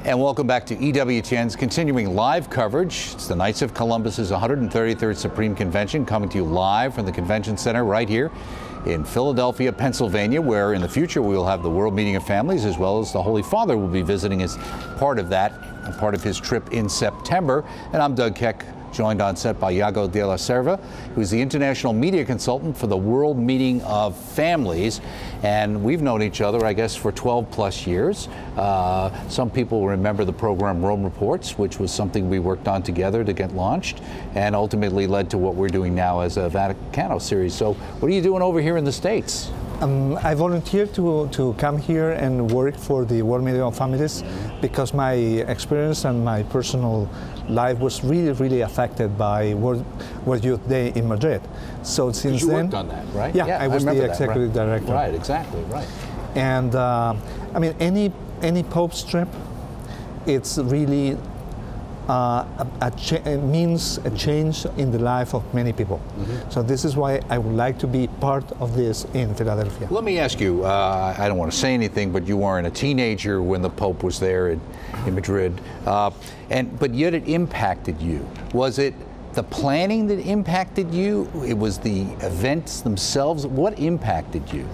And welcome back to EWTN's continuing live coverage. It's the Knights of Columbus's 133rd Supreme Convention, coming to you live from the Convention Center right here in Philadelphia, Pennsylvania, where in the future we will have the World Meeting of Families, as well as the Holy Father will be visiting as part of that, part of his trip in September. And I'm Doug Keck, joined on set by Yago de la Cierva, who is the international media consultant for the World Meeting of Families. And we've known each other, I guess, for 12 plus years. Some people remember the program Rome Reports, which was something we worked on together to get launched and ultimately led to what we're doing now as a Vaticano series. So what are you doing over here in the States? I volunteered to come here and work for the World Meeting of Families because my experience and my personal life was really affected by World Youth Day in Madrid. So since you then, worked on that, right? Yeah, I was the executive director. Right, exactly, right. And I mean, any Pope's trip, it's really it means a change in the life of many people. So this is why I would like to be part of this in Philadelphia. Let me ask you, I don't want to say anything, but you weren't a teenager when the Pope was there in Madrid, but yet it impacted you. Was it the planning that impacted you? It was the events themselves? What impacted you?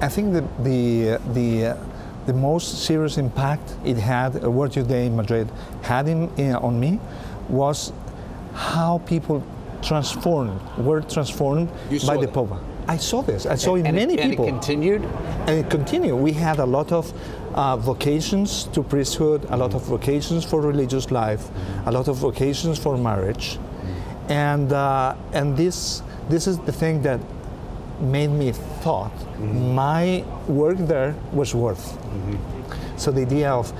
I think the most serious impact it had, World Youth Day in Madrid, had on me was how people were transformed by the Pope. I saw this. I saw in many people. And it continued? And it continued. We had a lot of vocations to priesthood, a lot of vocations for religious life, a lot of vocations for marriage. And this is the thing that made me thought my work there was worth. So the idea of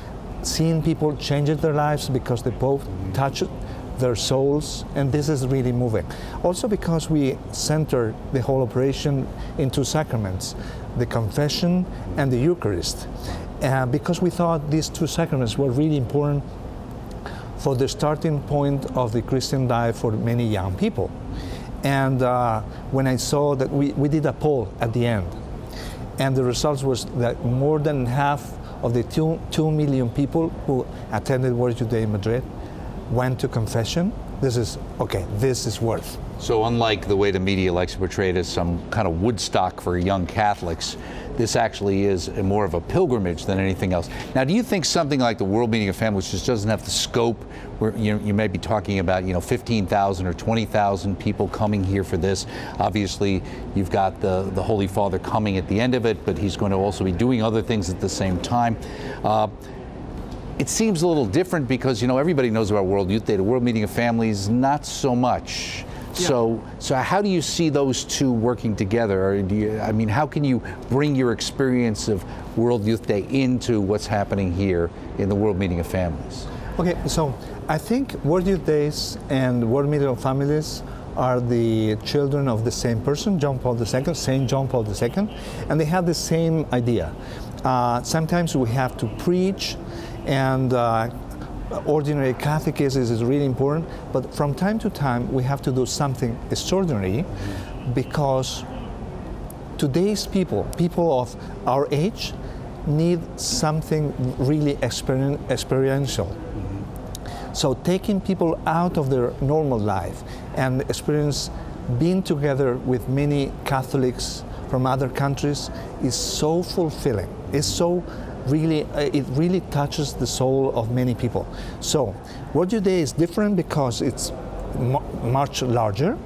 seeing people changing their lives because the Pope touched their souls, and this is really moving. Also because we center the whole operation in two sacraments, the confession and the Eucharist. Because we thought these two sacraments were really important for the starting point of the Christian life for many young people. And when I saw that we did a poll at the end, and the results was that more than half of the 2 million people who attended World Youth Day in Madrid went to confession. This is worth. So unlike the way the media likes to portray it as some kind of Woodstock for young Catholics, this actually is more of a pilgrimage than anything else. Now, do you think something like the World Meeting of Families just doesn't have the scope where you may be talking about 15,000 or 20,000 people coming here for this? Obviously, you've got the Holy Father coming at the end of it, but he's going to also be doing other things at the same time. It seems a little different because everybody knows about World Youth Day. The World Meeting of Families, not so much. Yeah. So how do you see those two working together? Or how can you bring your experience of World Youth Day into what's happening here in the World Meeting of Families? Okay, so I think World Youth Days and World Meeting of Families are the children of the same person, John Paul II, Saint John Paul II, and they have the same idea. Sometimes we have to preach, and ordinary catechesis is really important, but from time to time we have to do something extraordinary because today's people of our age, need something really experiential. So taking people out of their normal life and experience being together with many Catholics from other countries is so fulfilling. It's so it really touches the soul of many people. So World Youth Day is different because it's much larger,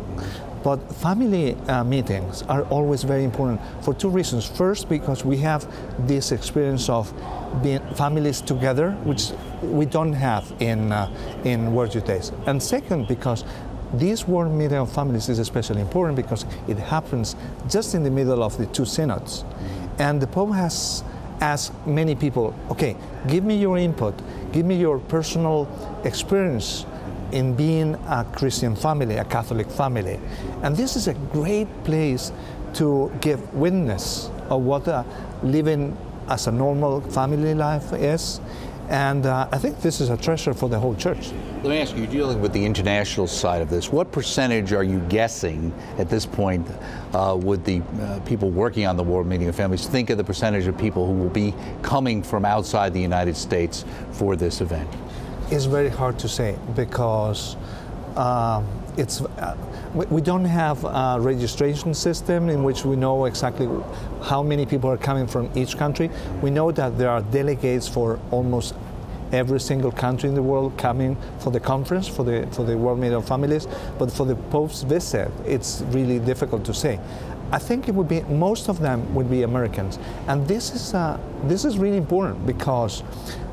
but family meetings are always very important for two reasons. First, because we have this experience of being families together, which we don't have in World Youth Days. And second, because this World Meeting of Families is especially important because it happens just in the middle of the two synods. And the Pope has ask many people, okay, give me your input, give me your personal experience in being a Christian family, a Catholic family. And this is a great place to give witness of what living as a normal family life is, And I think this is a treasure for the whole church. Let me ask you, dealing with the international side of this, what percentage are you guessing at this point would the people working on the World Meeting of Families think of the percentage of people who will be coming from outside the United States for this event? It's very hard to say because we don't have a registration system in which we know exactly how many people are coming from each country. We know that there are delegates for almost every single country in the world coming for the conference, for the World Meeting of Families, but for the Pope's visit, it's really difficult to say. I think it would be, most of them would be Americans. And this is really important because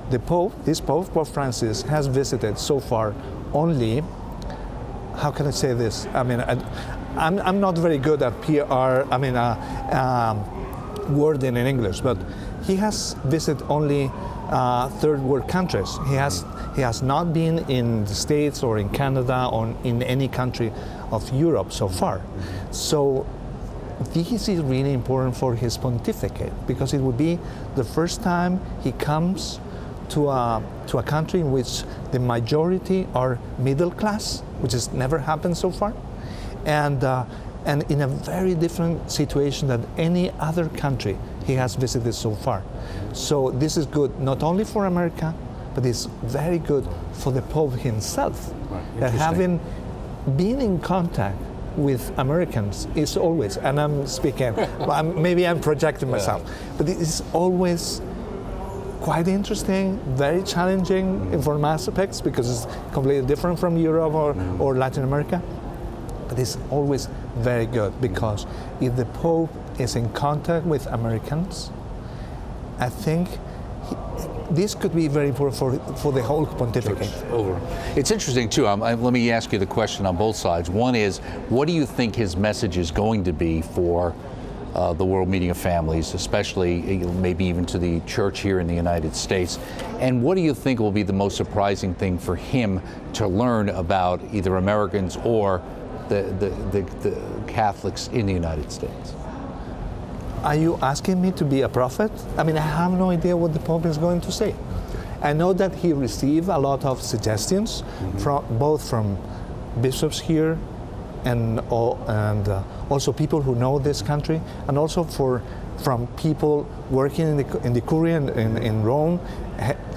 the Pope, Pope Francis, has visited so far only, how can I say this? I mean, I'm not very good at PR, wording in English, but he has visited only third world countries. He has not been in the States or in Canada or in any country of Europe so far. So this is really important for his pontificate because it would be the first time he comes to a country in which the majority are middle class, which has never happened so far, and in a very different situation than any other country he has visited so far. So this is good not only for America, but it's very good for the Pope himself. Right. That having been in contact with Americans is always, and I'm speaking, maybe I'm projecting myself, but it is always quite interesting, very challenging in some aspects because it's completely different from Europe or Latin America. But it's always very good because if the Pope is in contact with Americans, I think this could be very important for the whole pontificate. Over. It's interesting too. Let me ask you the question on both sides. One is, what do you think his message is going to be for the World Meeting of Families, especially maybe even to the church here in the United States? And what do you think will be the most surprising thing for him to learn about either Americans or the Catholics in the United States? Are you asking me to be a prophet? I mean, I have no idea what the Pope is going to say. I know that he received a lot of suggestions, both from bishops here and also people who know this country, and also from people working in the Curia in Rome,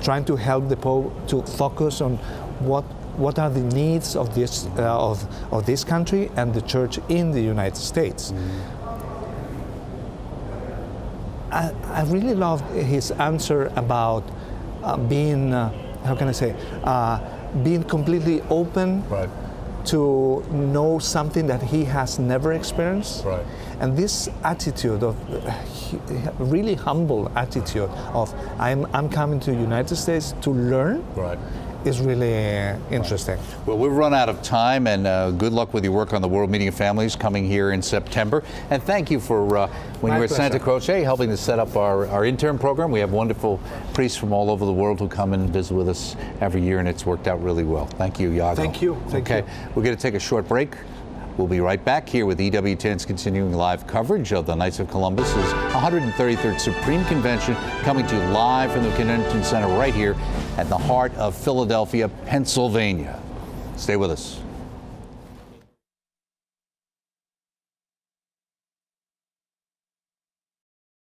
trying to help the Pope to focus on what are the needs of this country and the Church in the United States. I really loved his answer about being, how can I say, being completely open to know something that he has never experienced. And this attitude of really humble attitude of I'm coming to the United States to learn is really interesting. Well, we've run out of time, and good luck with your work on the World Meeting of Families coming here in September. And thank you for, when you were at Santa Croce, helping to set up our intern program. We have wonderful priests from all over the world who come and visit with us every year, and it's worked out really well. Thank you, Yago. Thank you. Okay, we're going to take a short break. We'll be right back here with EWTN's continuing live coverage of the Knights of Columbus's 133rd Supreme Convention, coming to you live from the Convention Center right here at the heart of Philadelphia, Pennsylvania. Stay with us.